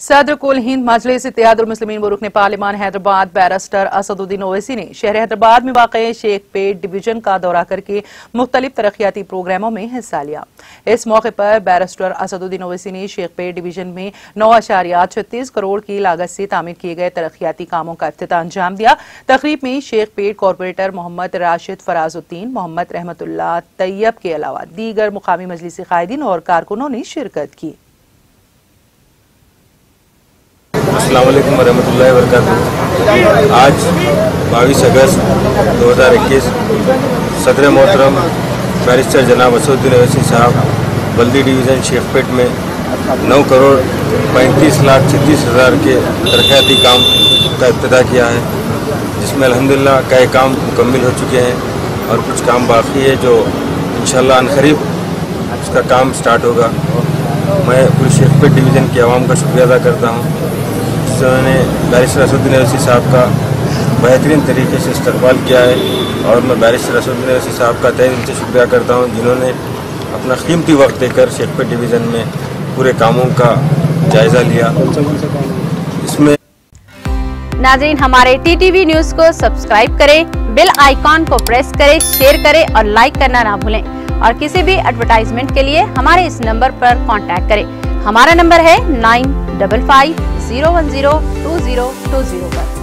सदर कुल हिंद मजलिस Ittehadul Muslimeen बुरुकने parliament Hyderabad barrister Asaduddin Owaisi ने शहर हैदराबाद में वाक़े शेखपेट डिवीजन का दौरा करके मुख्तलिफ तरक्याती प्रोग्रामों में हिस्सा लिया। इस मौके पर बैरिस्टर असदुद्दीन ओवैसी ने शेखपेट डिवीजन में 9.36 करोड़ की लागत से तामीर किए गए तरक्याती कामों का इफ्तिताह अंजाम दिया। तकरीब में शेखपेट कॉरपोरेटर मोहम्मद राशिद फराजुद्दीन, मोहम्मद रहमतुल्लाह तैयब के अलावा दीगर मुकामी मजलिसी कायदीन और कारकुनों ने शिरकत की। अस्सलाम वालेकुम वरहमतुल्लाहि वबरकातुहू। आज 22 अगस्त 2021 सदर मोहतरम बैरिस्टर जनाब असदुद्दीन ओवैसी साहब बल्दी डिवीज़न शेखपेट में 9 करोड़ 35 लाख 36 हज़ार के तरक्याती काम का इब्तिदा किया है, जिसमें अल्हम्दुलिल्लाह कई काम मुकम्मिल हो चुके हैं और कुछ काम बाकी है जो इंशाअल्लाह अनक़रीब उसका काम स्टार्ट होगा। मैं पूरी शेखपेट डिवीज़न के अवाम का शुक्रिया अदा करता हूँ जिन्होंने बैरिस्टर असदुद्दीन ओवैसी साहब का बेहतरीन तरीके से इस्तकबाल किया है, और मैं बैरिस्टर असदुद्दीन ओवैसी साहब का तहे दिल से शुक्रिया करता हूँ जिन्होंने अपना कीमती वक्त देकर शेखपेट डिवीज़न में पूरे कामों का जायज़ा लिया। इसमें नाज़रीन, हमारे टीटीवी न्यूज़ को सब्सक्राइब करें, बेल आइकॉन को प्रेस करें, शेयर करें और लाइक करना ना भूलें। और किसी भी एडवर्टाइजमेंट के लिए हमारे इस नंबर पर कांटेक्ट करें। हमारा नंबर है 9550102020 पर।